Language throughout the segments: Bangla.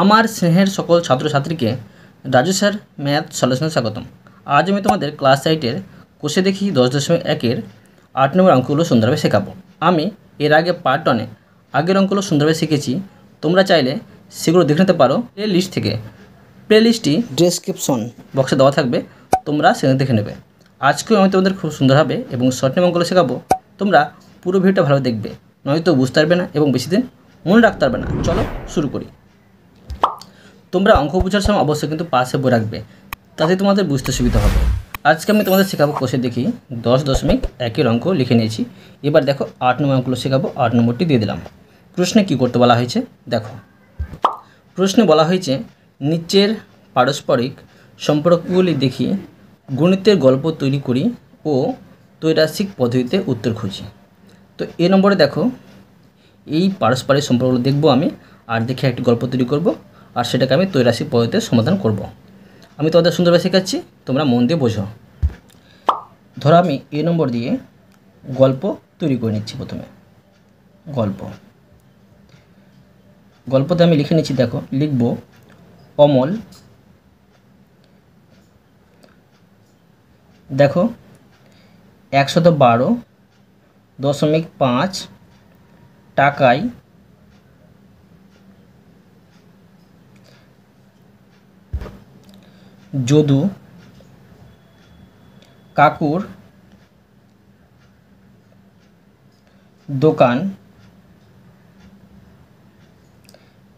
আমার স্নেহের সকল ছাত্রছাত্রীকে রাজু স্যার ম্যাথ সলিউশনে স্বাগতম। আজ আমি তোমাদের ক্লাস 8-এর কোষে দেখি 10.1-এর 8 নম্বর অঙ্কগুলো সুন্দরভাবে শেখাবো। আমি এর আগে পার্ট 1-এ আগের অঙ্কগুলো সুন্দরভাবে শিখেছি। তোমরা চাইলে সেগুলো দেখে নিতে পারো প্লে লিস্ট থেকে। প্লে লিস্টটি ডেসক্রিপশন বক্সে দেওয়া থাকবে, তোমরা সেখানে দেখে নেবে। আজকেও আমি তোমাদের খুব সুন্দরভাবে এবং শর্ট টাইম অঙ্কগুলো শেখাবো। তোমরা পুরো ভিডিওটা ভালো দেখবে, নয়তো বুঝতে পারবে না এবং বেশি দিন মনে রাখতে পারবে না। চলো শুরু করি। তোমরা অঙ্ক বোঝার সময় অবশ্যই কিন্তু পাশে বই রাখবে, তাতে তোমাদের বুঝতে সুবিধা হবে। আজকে আমি তোমাদের শেখাবো কোষে দেখি 10.1-এর অঙ্ক লিখে নিয়েছি। এবার দেখো 8 নম্বর অঙ্কগুলো শেখাবো। 8 নম্বরটি দিয়ে দিলাম। প্রশ্নে কী করতে বলা হয়েছে দেখো। প্রশ্নে বলা হয়েছে নিচের পারস্পরিক সম্পর্কগুলি দেখি গণিতের গল্প তৈরি করি ও ত্রৈরাসিক পদ্ধতিতে উত্তর খুঁজি। তো এ নম্বরে দেখো, এই পারস্পরিক সম্পর্কগুলো দেখব আমি, আর দেখে একটি গল্প তৈরি করব, আর সেটাকে আমি ত্রৈরাসিক পদ্ধতিতে সমাধান করব। আমি তোমাদের সুন্দরভাবে শেখাচ্ছি, তোমরা মন দিয়ে বোঝো। ধরো আমি এ নম্বর দিয়ে গল্প তৈরি করে নিচ্ছি। প্রথমে গল্পতে আমি লিখে নিচ্ছি। দেখো, লিখব অমল দেখো 112.5 টাকায় যদু কাকুর দোকান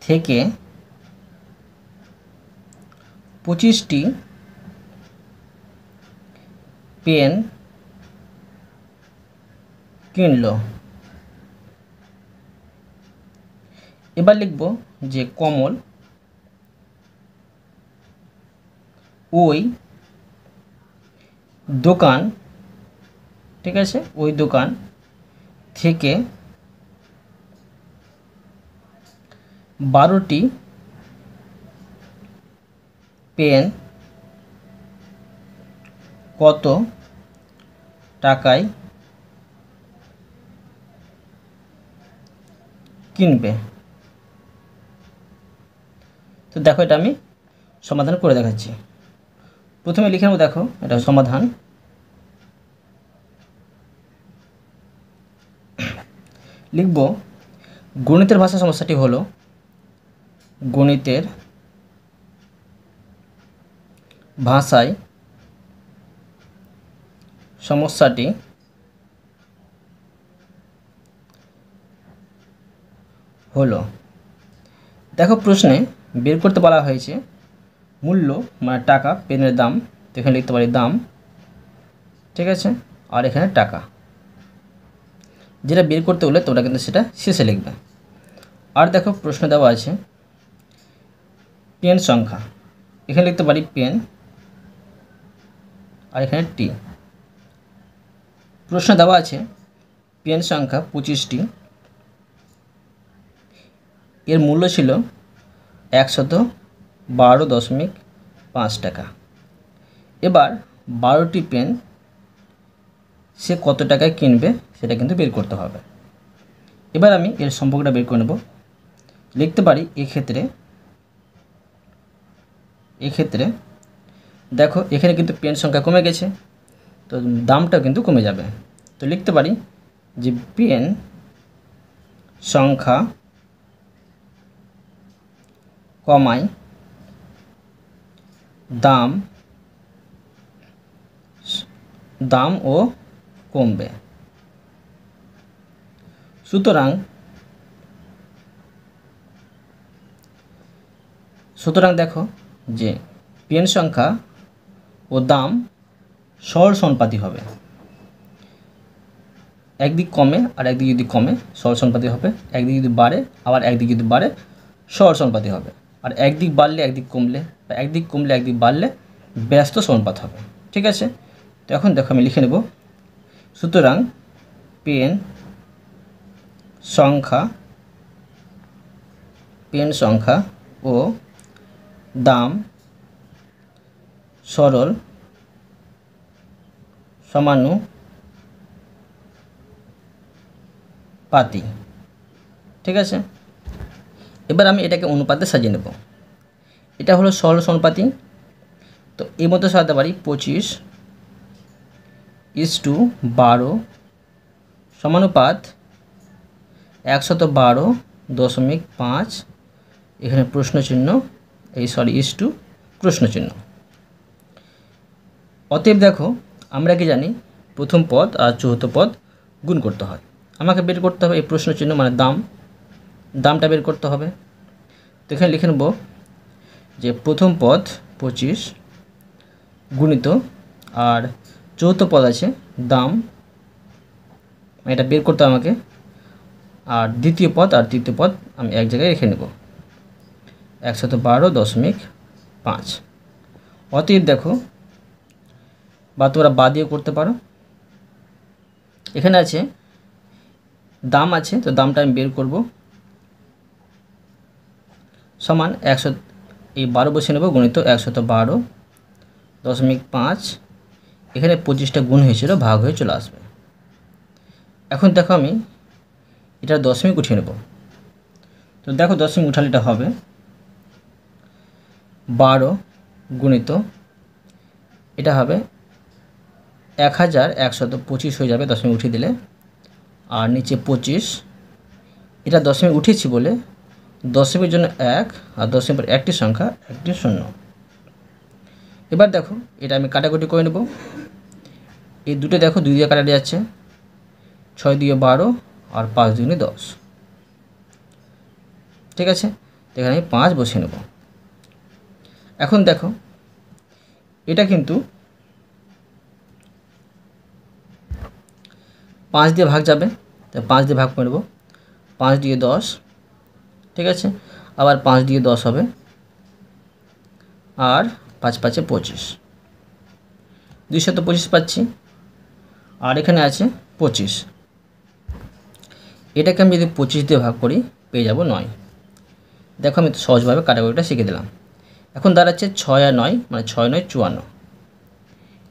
থেকে 25টি পেন কিনল। এবার লিখব যে কমল ওই দোকান, ঠিক আছে, ওই দোকান থেকে 12টি পেন কত টাকায় কিনবে। তো দেখো, এটা আমি সমাধান করে দেখাচ্ছি। প্রথমে লিখে নেব, দেখো এটা সমাধান। লিখব গণিতের ভাষা সমস্যাটি হলো গণিতের ভাষায় সমস্যাটি হলো। দেখো, প্রশ্নে বের করতে বলা হয়েছে মূল্য মানে টাকা, পেনের দাম, তো এখানে লিখতে পারি দাম, ঠিক আছে, আর এখানে টাকা। যেটা বের করতে হলে তোমরা কিন্তু সেটা শেষে লিখবে। আর দেখো, প্রশ্ন দেওয়া আছে পেন সংখ্যা, এখানে লিখতে পারি পেন, আর এখানে টি। প্রশ্ন দেওয়া আছে পেন সংখ্যা 25টি, এর মূল্য ছিল 112.5 টাকা। এবার 12টি পেন সে কত টাকায় কিনবে সেটা কিন্তু বের করতে হবে। এবার আমি এর সম্পর্কটা বের করে নেব। লিখতে পারি এক্ষেত্রে দেখো, এখানে কিন্তু পেন সংখ্যা কমে গেছে, তো দামটা কিন্তু কমে যাবে। তো লিখতে পারি যে পেন সংখ্যা কমায় দামও কমবে। সুতরাং দেখো যে পেন সংখ্যা ও দাম সরসমানুপাতি হবে। একদিক কমে আর একদিক যদি কমে সরসমানুপাতি হবে, একদিক যদি বাড়ে আবার একদিক যদি বাড়ে সরসমানুপাতি হবে, আর একদিক বাড়লে একদিক কমলে, বা একদিক কমলে একদিক বাড়লে ব্যস্ত সমানুপাত হবে, ঠিক আছে। তো এখন দেখো আমি লিখে নেব, সুতরাং পেন সংখ্যা ও দাম সরল সমানুপাতি, ঠিক আছে। এবার আমি এটাকে অনুপাতে সাজিয়ে নেব। এটা হলো সরল সমানুপাতি। তো এর মধ্যে সাজাতে পারি 25:12 সমানুপাত 112.5, এখানে প্রশ্নচিহ্ন, ইস টু প্রশ্নচিহ্ন। অতএব দেখো আমরা কি জানি প্রথম পদ আর চতুর্থ পদ গুণ করতে হয়। আমাকে বের করতে হবে এই প্রশ্নচিহ্ন মানে দামটা বের করতে হবে। তো এখানে লিখে নেব যে প্রথম পদ 25 গুণিত আর চতুর্থ পদ আছে দাম, এটা বের করতে হবে আমাকে। আর দ্বিতীয় পদ আর তৃতীয় পদ আমি এক জায়গায় রেখে নেব 112.5। অতএব দেখো, বা তোমরা বাদ দিয়ে করতে পারো, এখানে আছে দাম আছে, তো দামটা আমি বের করব সমান 100, এই 12 বসে নেব গুণিত 112.5, এখানে 25টা গুণ হয়েছিল ভাগ হয়ে চলে আসবে। এখন দেখো আমি এটা দশমিক উঠিয়ে নেব। তো দেখো দশমিক উঠালে এটা হবে 12 গুণিত, এটা হবে 1125 হয়ে যাবে দশমিক উঠিয়ে দিলে, আর নিচে 25, এটা দশমিক উঠিয়েছি বলে দশমিকের জন্য 1, আর দশমিক পর একটি সংখ্যা, একটি শূন্য। এবার দেখো এটা আমি কাটাকুটি করে নেব। এই দুটো দেখো 2 দিয়ে কাটা যাচ্ছে, 6 দিয়ে 12 আর 5 দুগুণে 10, ঠিক আছে। এখানে আমি 5 বসিয়ে নেব। এখন দেখো এটা কিন্তু 5 দিয়ে ভাগ যাবে, তাই 5 দিয়ে ভাগ করে নেব। 5 দিয়ে 10, ঠিক আছে, আবার 5 দিয়ে 10 হবে, আর 5 5 25, 225 পাচ্ছি। আর এখানে আছে 25, এটাকে আমি যদি 25 দিয়ে ভাগ করি পেয়ে যাব 9। দেখো আমি তো সহজভাবে কাটাকুটিটা শিখে দিলাম। এখন দাঁড়াচ্ছে 6 আর 9, মানে 6 9 54,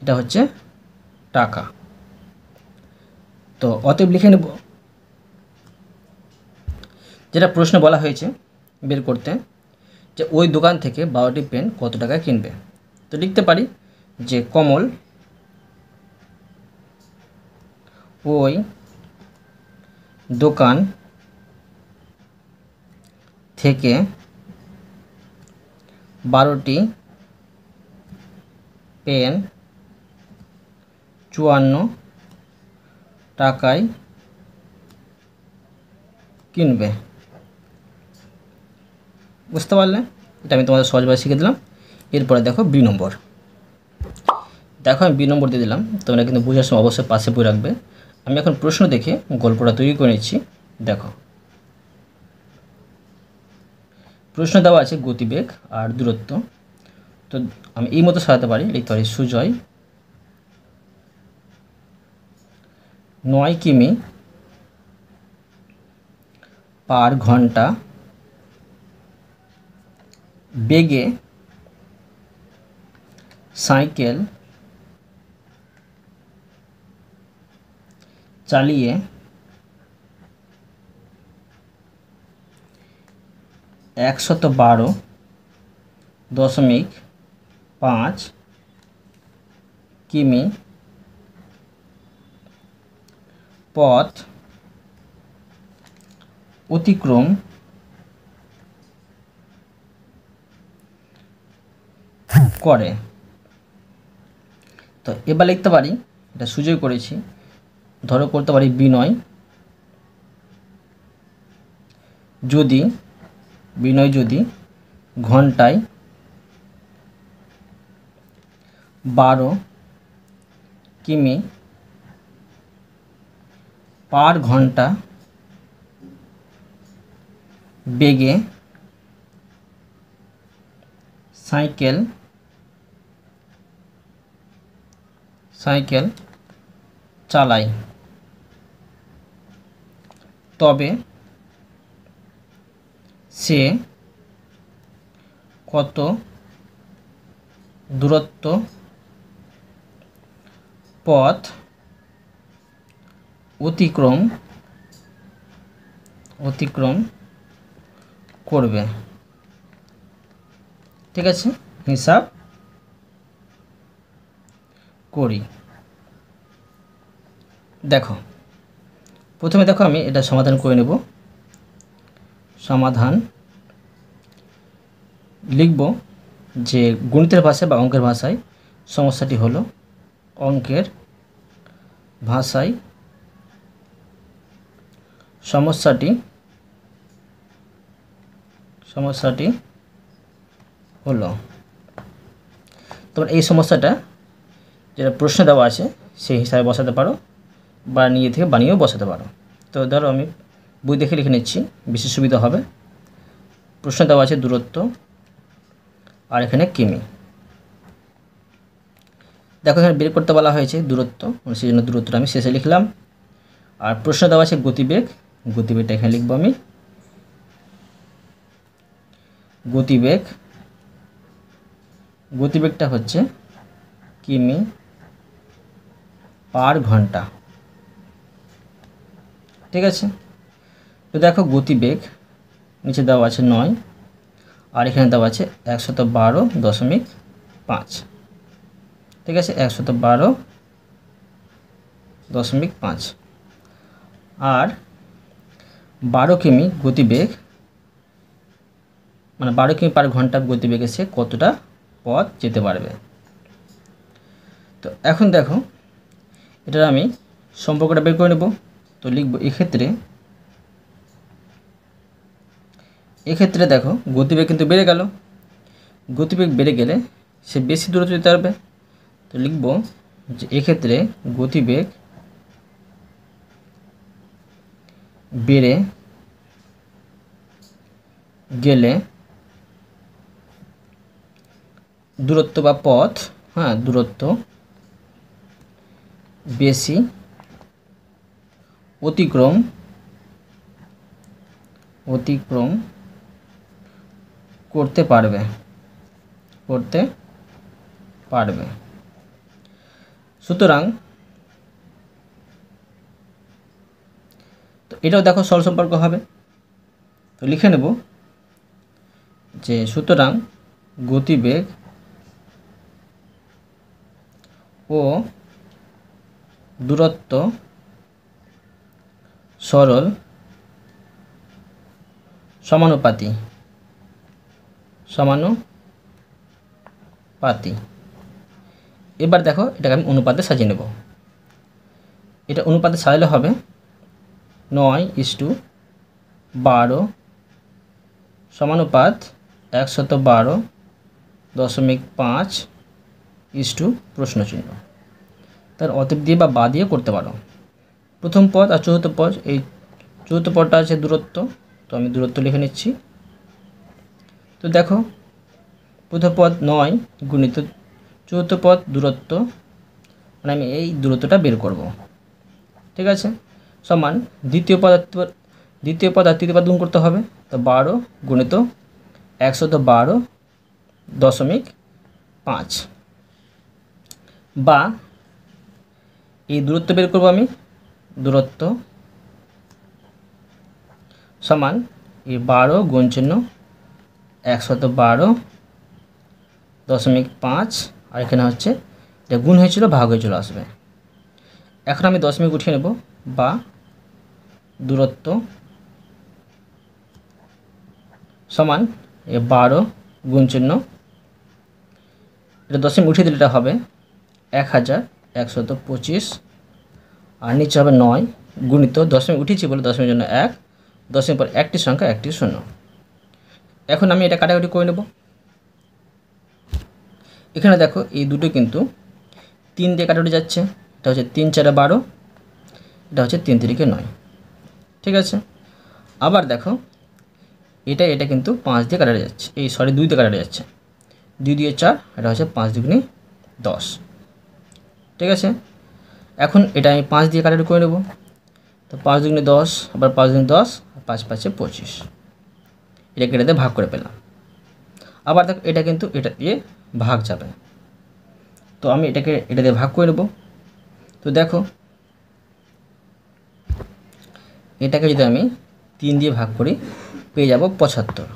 এটা হচ্ছে টাকা। তো অতএব লিখে নেব যেটা প্রশ্ন বলা হয়েছে বের করতে, যে ওই দোকান থেকে 12টি পেন কত টাকায় কিনবে। তো লিখতে পারি যে কমল ওই দোকান থেকে 12টি পেন 54 টাকায় কিনবে। বুঝতে পারলে? এটা আমি তোমাদের সহজভাবে শিখে দিলাম। এরপরে দেখো বি নম্বর। দেখো আমি বি নম্বর দিয়ে দিলাম, তোমরা কিন্তু বোঝার সময় অবশ্যই পাশে বই রাখবে। আমি এখন প্রশ্ন দেখে গল্পটা তৈরি করে নিচ্ছি। দেখো প্রশ্ন দেওয়া আছে গতিবেগ আর দূরত্ব। তো আমি এই মতো সাজাতে পারি, লিখতে পারি সুজয় 9 কিমি পার ঘন্টা বেগে সাইকেল চালিয়ে 112.5 কিমি পথ অতিক্রম করে। তো এবার লিখতে পারি, এটা সুজয় করেছি, ধরো করতে পারি বিনয় যদি ঘন্টায় 12 কিমি পার ঘন্টা বেগে সাইকেল চালাই, তবে সে কত দূরত্ব পথ অতিক্রম করবে। ঠিক আছে, হিসাব করি। দেখো প্রথমে দেখো আমি এটা সমাধান করে নেব। সমাধান লিখব যে গণিতের ভাষায় বা অঙ্কের ভাষায় সমস্যাটি হলো, অঙ্কের ভাষায় সমস্যাটি হলো। তোমরা এই সমস্যাটা যেটা প্রশ্ন দেওয়া আছে সেই হিসাবে বসাতে পারো বা নিজে থেকে বানিয়েও বসাতে পারো। তো ধরো আমি বই দেখে লিখে নিচ্ছি, বেশি সুবিধা হবে। প্রশ্ন দেওয়া আছে দূরত্ব আর এখানে কিমি। দেখো এখানে বের করতে বলা হয়েছে দূরত্ব, সেই জন্য দূরত্বটা আমি শেষে লিখলাম। আর প্রশ্ন দেওয়া আছে গতিবেগ, গতিবেগটা এখানে লিখব আমি। গতিবেগটা হচ্ছে কিমি পার ঘন্টা। ঠিক আছে, তো দেখো গতিবেগ নিচে দেওয়া আছে 9 আর এখানে দেওয়া আছে 112.5। ঠিক আছে, 112.5 আর 12 কিমি গতিবেগ, মানে 12 কিমি পার ঘন্টা গতিবেগে সে কতটা পথ যেতে পারবে। তো এখন দেখো এটা আমি সম্পর্কটা বের করে নেব। তো লিখব এক্ষেত্রে দেখো গতিবেগ কিন্তু বেড়ে গেল, গতিবেগ বেড়ে গেলে সে বেশি দূরত্ব যেতে পারবে। তো লিখব যে এক্ষেত্রে গতিবেগ বেড়ে গেলে দূরত্ব বা পথ, দূরত্ব বেশি অতিক্রম করতে পারবে। সুতরাং তো এটাও দেখো সরল সম্পর্ক হবে। তো লিখে নেব যে সুতরাং গতিবেগ ও দূরত্ব সরল সমানুপাতি। এবার দেখো এটাকে আমি অনুপাতে সাজিয়ে নেব। এটা অনুপাতে সাজালে হবে 9:12 সমানুপাত 112.5 প্রশ্নচিহ্ন। তার অতএব দিয়ে বা বা দিয়ে করতে পারো। প্রথম পদ আর চতুর্থ পদ, এই চতুর্থ পদটা আছে দূরত্ব, তো আমি দূরত্ব লিখে নিচ্ছি। তো দেখো প্রথম পদ 9 গুণিত চতুর্থ পদ দূরত্ব, মানে আমি এই দূরত্বটা বের করব। ঠিক আছে, সমান দ্বিতীয় পদ আর তৃতীয় পদ গুণ করতে হবে। তো 12 গুণিত 112.5 বা এই দূরত্ব বের করব আমি, দূরত্ব সমান এই 12 গুণ চিহ্ন 112.5 আর এখানে হচ্ছে এটা গুণ হয়েছিল ভাগ হয়ে চলে আসবে। এখন আমি দশমিক উঠিয়ে নেব, বা দূরত্ব সমান এই 12 গুণ চিহ্ন, এটা দশমিক উঠিয়ে দিলে এটা হবে 1125 আর নিচে হবে 9 গুণিত দশমিক উঠিয়েছি বলে দশমিকের জন্য 1, দশমিক পর একটি সংখ্যা একটি শূন্য। এখন আমি এটা কাটাকাটি করে নেব। এখানে দেখো এই দুটো কিন্তু 3 দিয়ে কাটাকাটি যাচ্ছে। এটা হচ্ছে 3 4 12, এটা হচ্ছে 3 3 9। ঠিক আছে, আবার দেখো এটা কিন্তু 5 দিয়ে কাটাকাটি যাচ্ছে, 2 দিয়ে কাটাকাটি যাচ্ছে। 2 দিয়ে 4, এটা হচ্ছে 5 দুগুণে 10। ঠিক আছে, এখন এটা আমি 5 দিয়ে কাটাকাটি করে নেব। তো 5 দুগুণে 10, আবার 5 দুগুণে 10, 5 5 25, এটাকে এটাতে ভাগ করে পেলাম। আবার দেখো এটা কিন্তু এটা দিয়ে ভাগ যাবে, তো আমি এটাকে এটা দিয়ে ভাগ করে নেব। তো দেখো এটাকে যদি আমি 3 দিয়ে ভাগ করি পেয়ে যাব 75।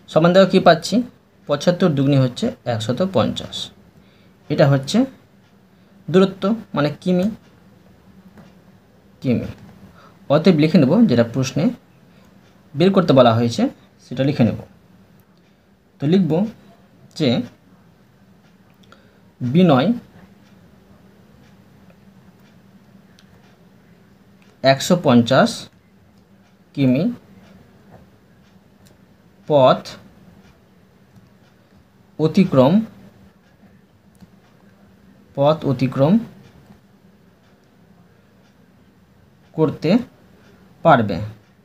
সমান দেখো কী পাচ্ছি, 75 দুগুণী হচ্ছে 150। এটা হচ্ছে দূরত্ব মানে কিমি। অতএব লিখে নেব যেটা প্রশ্নে বের করতে বলা হয়েছে সেটা লিখে নেব। তো লিখব যে বিনয় 150 কিমি পথ অতিক্রম করতে পারবে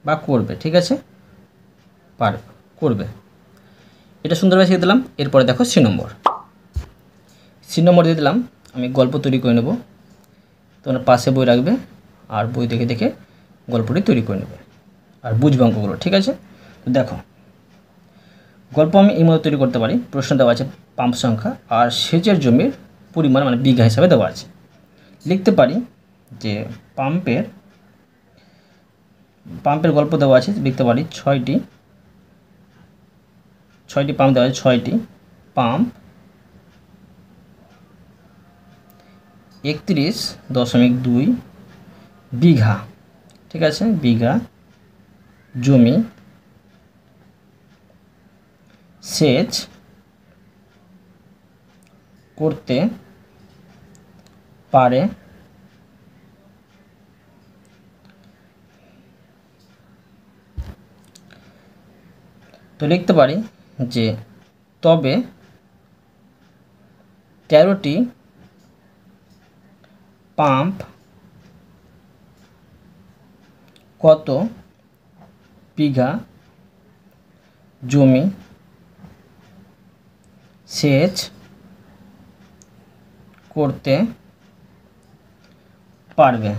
বা করবে। ঠিক আছে, করবে। এটা সুন্দরভাবে শিখে দিলাম। এরপরে দেখো সি নম্বর দিয়ে দিলাম। আমি গল্প তৈরি করে নেব। তোমরা পাশে বই রাখবে আর বই দেখে দেখে গল্পটি তৈরি করে নেবে আর বুঝবে অঙ্কগুলো। ঠিক আছে, তো দেখো গল্প আমি এই মতো তৈরি করতে পারি। প্রশ্ন দেওয়া আছে পাম্প সংখ্যা আর সেচের জমির পরিমাণ মানে বিঘা হিসাবে দেওয়া আছে। লিখতে পারি যে পাম্পের গল্প দেওয়া আছে। লিখতে পারি ছয়টি পাম্প দেওয়া আছে। 6টি পাম্প 31.2 বিঘা, ঠিক আছে, বিঘা জমি সেচ করতে পারে। তো লিখতে পারি যে তবে 13টি পাম্প কত বিঘা জমি সেচ করতে পারবে।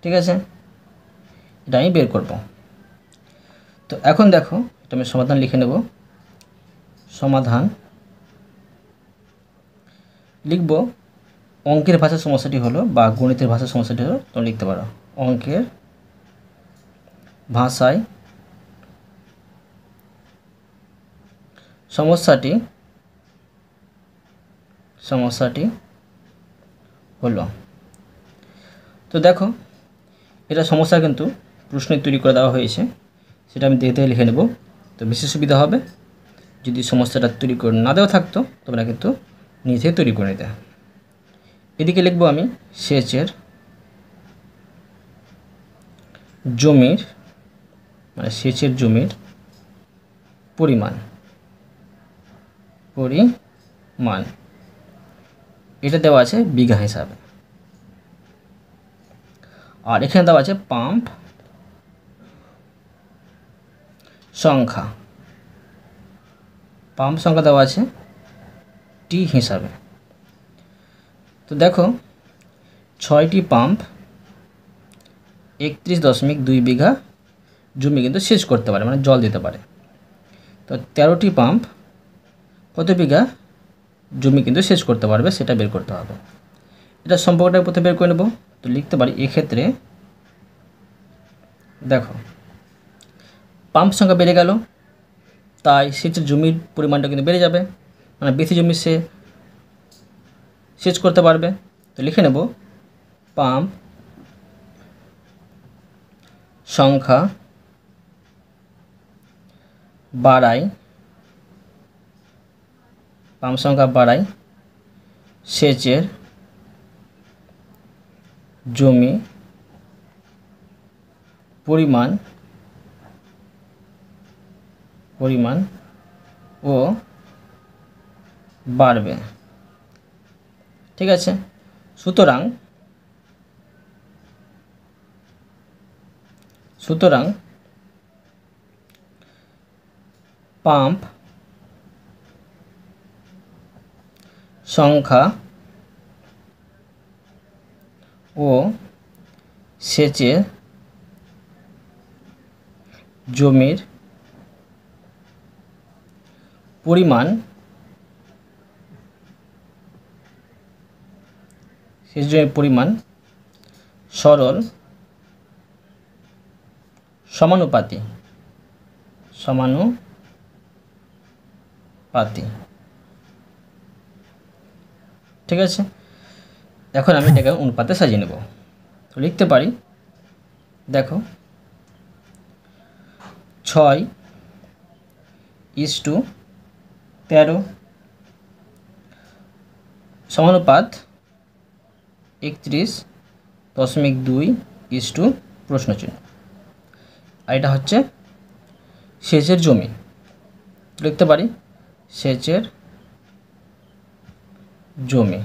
ঠিক আছে, এটা আমি বের করব। তো এখন দেখো এটা আমি সমাধান লিখে নেব। সমাধান লিখব অঙ্কের ভাষার সমস্যাটি হলো বা গণিতের ভাষার সমস্যাটি হলো তোমরা লিখতে পারো অঙ্কের ভাষায় সমস্যাটি হলো। তো দেখো এটা সমস্যা কিন্তু প্রশ্নে তৈরি করে দেওয়া হয়েছে, সেটা আমি দেখে লিখে নেব। তো বেশি সুবিধা হবে যদি সমস্যাটা তৈরি করে না দেওয়া থাকতো, তোমরা কিন্তু নিজে তৈরি করে নিতে। এদিকে লিখব আমি সেচের জমির পরিমাণ এটা দেওয়া আছে বিঘা হিসাবে। আর এখানে দেওয়া আছে পাম্প সংখ্যা দেওয়া আছে টি হিসাবে। তো দেখো 6টি পাম্প 31.2 বিঘা জমি কিন্তু সেচ করতে পারে মানে জল দিতে পারে। তো 13টি পাম্প কত বিঘা জমি কিন্তু সেচ করতে পারবে সেটা বের করতে হবে। এটা সম্পর্কটা প্রথমে বের করে নেব। তো লিখতে পারি এক্ষেত্রে দেখো পাম্প সংখ্যা বেড়ে গেল, তাই সেচের জমির পরিমাণটা কিন্তু বেড়ে যাবে, মানে বেশি জমি সে সেচ করতে পারবে। তো লিখে নেব পাম্প সংখ্যা বাড়ায় সেচের জমি পরিমাণ ও বাড়বে। ঠিক আছে, সুতরাং পাম্প সংখ্যা ও সেচের জমির পরিমাণ সরল সমানুপাতি সমানুপাতি। ঠিক আছে, এখন আমি এটাকে অনুপাতে সাজিয়ে নেব। তো লিখতে পারি, দেখো 6:13 সমানুপাত 31.2 প্রশ্নচিহ্ন। আর এটা হচ্ছে সেচের জমি। লিখতে পারি সেচের জমি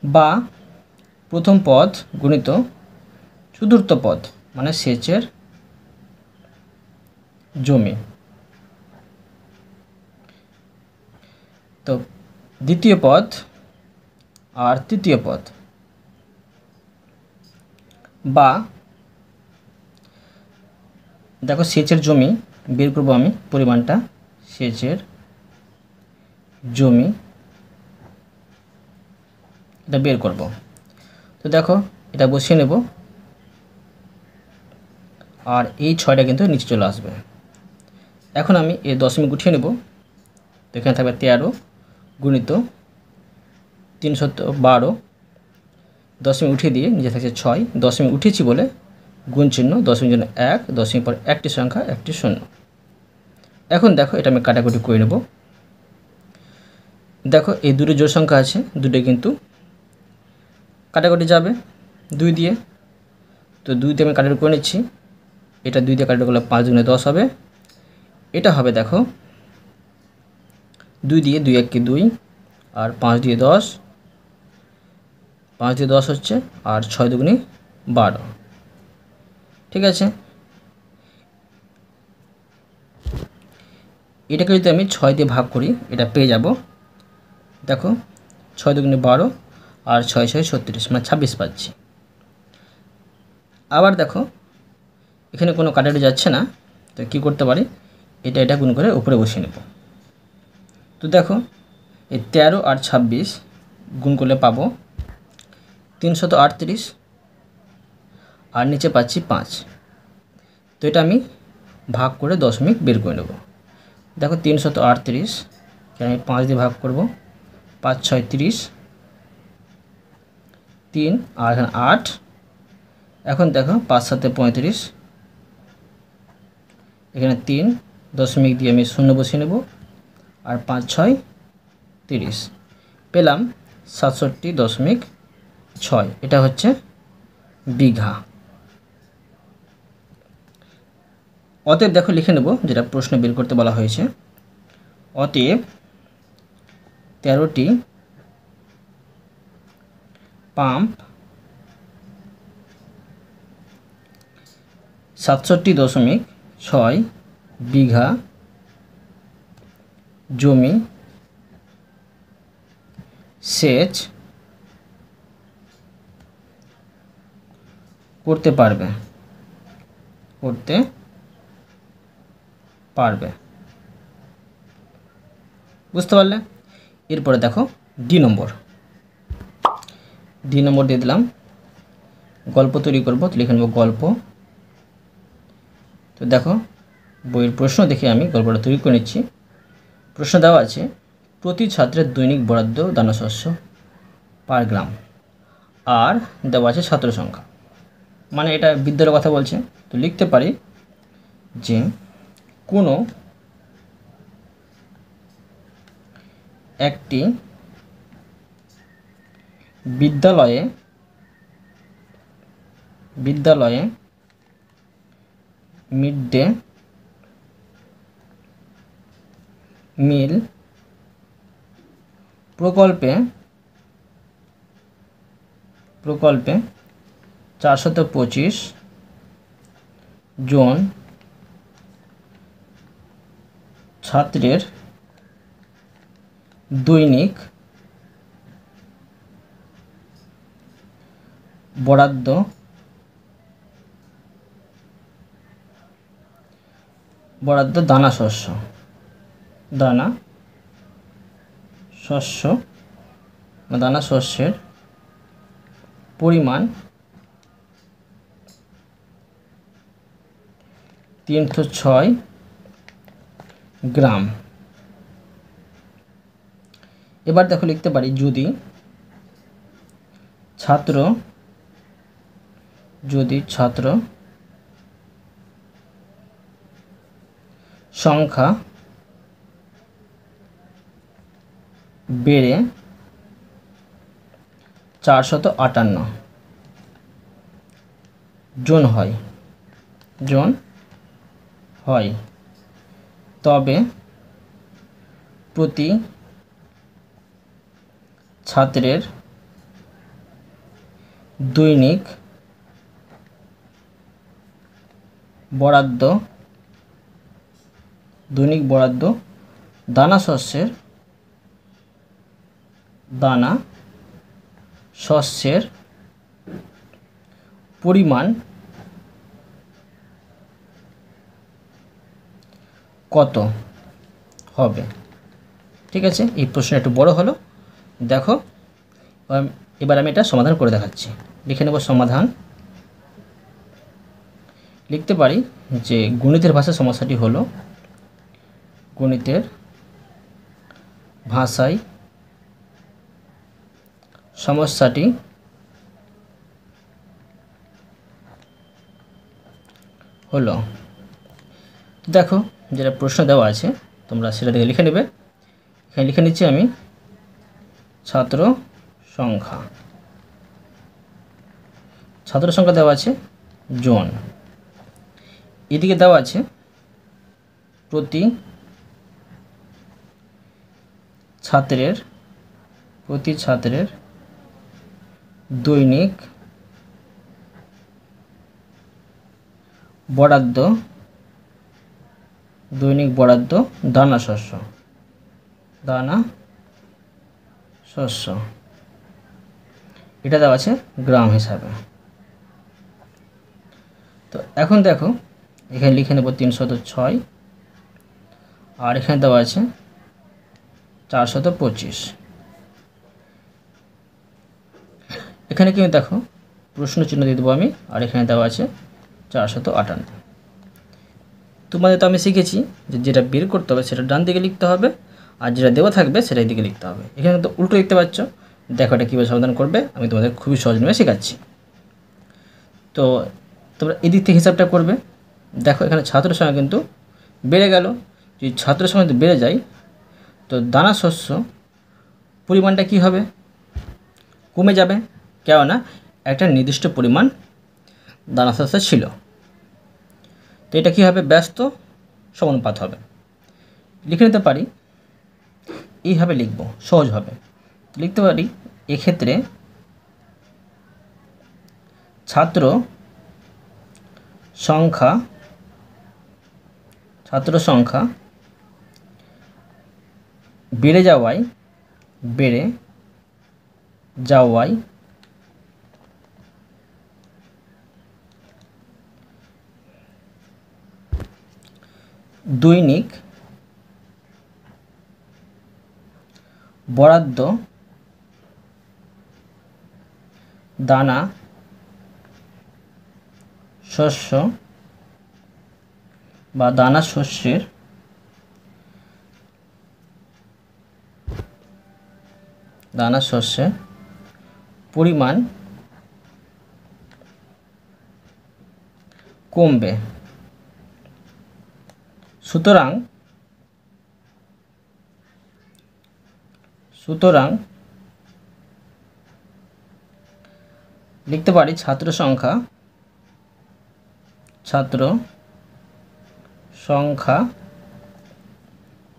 বা প্রথম পদ গুণিত চতুর্থ পদ মানে সেচের জমি। তো দ্বিতীয় পদ আর তৃতীয় পদ বা দেখো সেচের জমি বের করব আমি পরিমাণটা, সেচের জমি এটা বের করব। তো দেখো এটা বসিয়ে নেব আর এই 6টা কিন্তু নিচে চলে আসবে। এখন আমি এই দশমিক উঠিয়ে নেব। তো এখানে থাকবে 13 গুণিত 312, দশমিক উঠিয়ে দিয়ে নিচে থাকছে 6, দশমিক উঠিয়েছি বলে গুণ চিহ্ন, দশমিক জন্য 1, দশমিক পর একটি সংখ্যা একটি শূন্য। এখন দেখো এটা আমি কাটাকুটি করে নেব। দেখো এই দুটো জোড় সংখ্যা আছে, দুটো কিন্তু কাটাকুটি যাবে 2 দিয়ে। তো 2 দিয়ে আমি কাটাকুটি করে নিচ্ছি। এটা 2 দিয়ে কাটাকুটি করলে 5 গুণে 10 হবে। এটা হবে দেখো 2 দিয়ে 2 1 2 আর 5 দিয়ে 10, 5 দিয়ে 10 হচ্ছে আর 6 দুগুণে 12। ঠিক আছে, এটাকে যদি আমি 6 দিয়ে ভাগ করি এটা পেয়ে যাব। দেখো 6 দুগুণে 12 আর 6 6 36 মানে 26 পাচ্ছি। আবার দেখো এখানে কোনো কাটাকুটি যাচ্ছে না, তো কী করতে পারি, এটা গুণ করে উপরে বসিয়ে নেব। তো দেখো এই 13 আর 26 গুণ করলে পাবো 338 আর নিচে পাচ্ছি 5। তো এটা আমি ভাগ করে দশমিক বের করে নেব। দেখো 338 আমি 5 দিয়ে ভাগ করব, 5 6 30, 3 আর এখানে 8। এখন দেখো 5 7 35, এখানে 3 দশমিক দিয়ে আমি শূন্য বসিয়ে নেব আর 5 6 30, পেলাম 67.6। এটা হচ্ছে বিঘা। অতএব দেখো লিখে নেব যেটা প্রশ্ন বের করতে বলা হয়েছে। অতএব 13টি পাম্প 67.6 বিঘা জমি সেচ করতে পারবে। বুঝতে পারলে? এরপরে দেখো ডি নম্বর দিয়ে দিলাম। গল্প তৈরি করব, তো লিখে নেব গল্প। তো দেখো বইয়ের প্রশ্ন দেখে আমি গল্পটা তৈরি করে নিচ্ছি। প্রশ্ন দেওয়া আছে প্রতি ছাত্রের দৈনিক বরাদ্দ দানাশস্য পার গ্রাম, আর দেওয়া আছে ছাত্র সংখ্যা, মানে এটা বিদ্যালয়ের কথা বলছে। তো লিখতে পারি যে কোনো একটি বিদ্যালয়ে মিড ডে মিল প্রকল্পে 425 জন ছাত্রের দৈনিক বরাদ্দ দানা শস্যের পরিমাণ 306 গ্রাম। এবার দেখো লিখতে পারি যদি ছাত্র সংখ্যা বেড়ে 458 জন হয় তবে প্রতি ছাত্রের দৈনিক বরাদ্দ দানা শস্যের পরিমাণ কত হবে? ঠিক আছে, এই প্রশ্ন একটু বড় হলো। দেখো এবার আমি এটা সমাধান করে দেখাচ্ছি। লিখে নেব সমাধান। লিখতে পারি যে গণিতের ভাষায় সমস্যাটি হলো গণিতের ভাষায় সমস্যাটি হলো। দেখো যেটা প্রশ্ন দেওয়া আছে তোমরা সেটা থেকে লিখে নেবে। এখানে লিখে নিচ্ছি আমি ছাত্র সংখ্যা দেওয়া আছে জন, এদিকে দেওয়া আছে প্রতি ছাত্রের দৈনিক বরাদ্দ দানা শস্য এটা দেওয়া আছে গ্রাম হিসাবে। তো এখন দেখো এখানে লিখে নেব 306 আর এখানে দেওয়া আছে 425। এখানে কিন্তু দেখো প্রশ্ন চিহ্ন দিয়ে দেবো আমি, আর এখানে দেওয়া আছে 458। তোমাদের তো আমি শিখেছি যে যেটা বের করতে হবে সেটা ডান দিকে লিখতে হবে, আর যেটা দেওয়া থাকবে সেটা এই দিকে লিখতে হবে। এখানে তো উল্টো লিখতে পারছ। দেখো এটা কীভাবে সমাধান করবে আমি তোমাদের খুবই সহজভাবে শেখাচ্ছি। তো তোমরা এদিক থেকে হিসাবটা করবে। দেখো এখানে ছাত্রের সংখ্যা কিন্তু বেড়ে গেল। যদি ছাত্রের সংখ্যা যদি বেড়ে যায় তো দানা শস্য পরিমাণটা কী হবে? কমে যাবে, কেননা একটা নির্দিষ্ট পরিমাণ দানা শস্য ছিল। তো এটা কী হবে? ব্যস্ত সমানুপাত হবে। লিখে নিতে পারি, এইভাবে লিখব সহজভাবে। লিখতে পারি এক্ষেত্রে ছাত্র সংখ্যা বেড়ে যাওয়ায় দৈনিক বরাদ্দ দানা শস্য বা দানা শস্যের পরিমাণ কমবে। সুতরাং লিখতে পারি ছাত্র সংখ্যা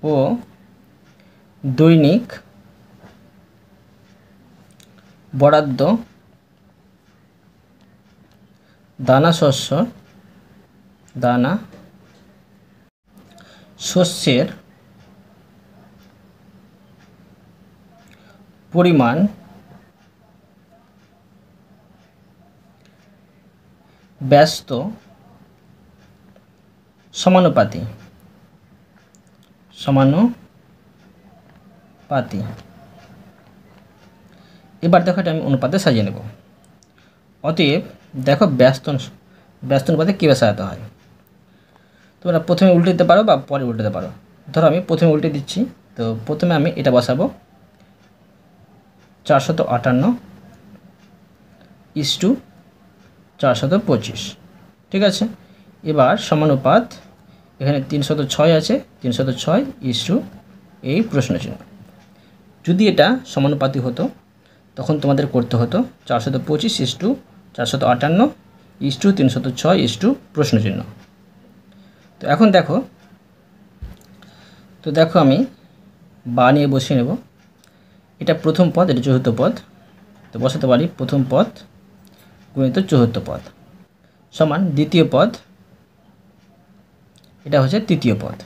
ও দৈনিক বরাদ্দ দানা শস্যের পরিমাণ ব্যস্ত সমানুপাতি। এবার দেখো এটা আমি অনুপাতে সাজিয়ে নেব। অতএব দেখো ব্যস্ত অনুপাতে কীভাবে সাজাতে হয়। তোমরা প্রথমে উল্টে দিতে পারো বা পরে উল্টে দিতে পারো। ধরো আমি প্রথমে উল্টে দিচ্ছি, তো প্রথমে আমি এটা বসাবো 458 ইস টু 425, ঠিক আছে। এবার সমানুপাত, এখানে 306 আছে, 306 ইস টু এই প্রশ্নচিহ্ন। যদি এটা সমানুপাতি হতো তখন তোমাদের করতে হতো 425 is to 458 is to 306 is to প্রশ্নচিহ্ন। তো এখন দেখো, আমি বা নিয়ে বসিয়ে নেব। এটা প্রথম পদ, এটা চতুর্থ পদ, তো বসাতে পারি প্রথম পদ গুণিত চতুর্থ পদ সমান দ্বিতীয় পদ, এটা হচ্ছে তৃতীয় পদ।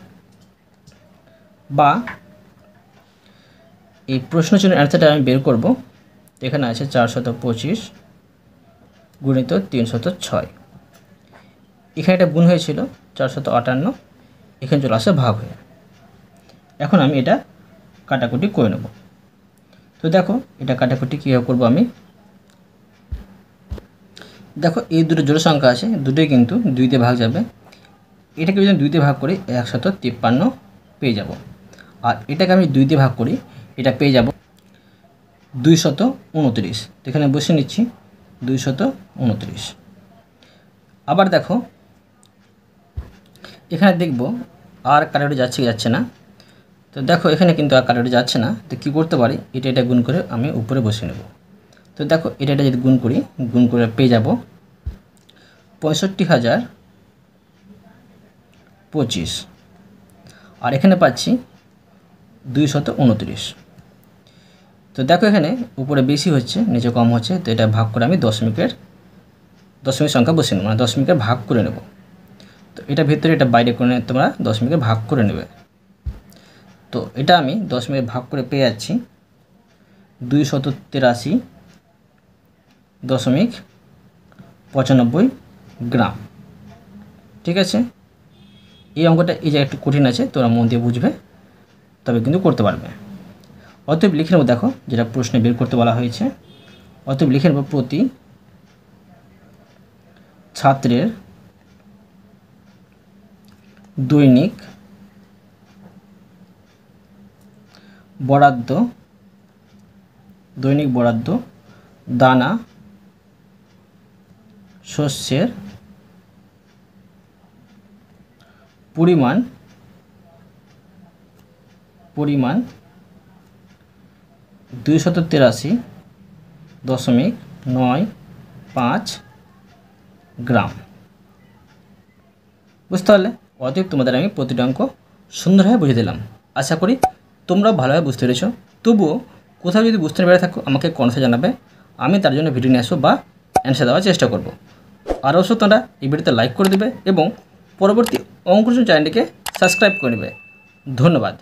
বা এই প্রশ্নচিহ্নের অ্যান্সারটা আমি বের করব। এখানে আছে 425 গুণিত 306, এখানে এটা গুণ হয়েছিল 458, এখানে চলে আসে ভাগ হয়ে। এখন আমি এটা কাটাকুটি করে নেব। তো দেখো এটা কাটাকুটি কীভাবে করবো আমি, দেখো এই দুটো জোড় সংখ্যা আছে, দুটোই কিন্তু 2 ভাগ যাবে। এটাকে যদি 2 ভাগ করি 153 পেয়ে যাব, আর এটাকে আমি 2 ভাগ করি, এটা পেয়ে যাব 229। এখানে বসে নিচ্ছি 229। আবার দেখো এখানে দেখব আর কাটাকুটি যাচ্ছে না। তো দেখো এখানে কিন্তু আর কাটাকুটি যাচ্ছে না, তো কী করতে পারি, এটা গুণ করে আমি উপরে বসে নেব। তো দেখো এটা যদি গুণ করে পেয়ে যাব 65,025, আর এখানে পাচ্ছি 229। তো দেখো এখানে উপরে বেশি হচ্ছে নিচে কম হচ্ছে, তো এটা ভাগ করে আমি দশমিক সংখ্যা বসে নেব, মানে দশমিকের ভাগ করে নেব। তো এটা ভিতরে এটা বাইরে করে তোমরা দশমিকের ভাগ করে নেবে। তো এটা আমি দশমিকের ভাগ করে পেয়ে যাচ্ছি 283.95 গ্রাম, ঠিক আছে। এই অঙ্কটা এই যে একটু কঠিন আছে, তোমরা মন দিয়ে বুঝবে তবে কিন্তু করতে পারবে। অতএব লিখে নেব, দেখো যেটা প্রশ্নে বের করতে বলা হয়েছে। অতএব লিখে নেব প্রতি ছাত্রের দৈনিক বরাদ্দ দানা শস্যের পরিমাণ 283.95 গ্রাম। বুঝতে পারলে? অতএব তোমাদের আমি প্রতিটা অঙ্ক সুন্দরভাবে বুঝিয়ে দিলাম। আশা করি তোমরাও ভালোভাবে বুঝতে পেরেছ। তবুও কোথাও যদি বুঝতে না পেরে থাকো আমাকে কমেন্টে জানাবে, আমি তার জন্য ভিডিও নিয়ে আসবো বা অ্যান্সার দেওয়ার চেষ্টা করব। আর অবশ্যই তোমরা এই ভিডিওতে লাইক করে দেবে এবং পরবর্তী অঙ্ক চ্যানেলটিকে সাবস্ক্রাইব করে নেবে। ধন্যবাদ।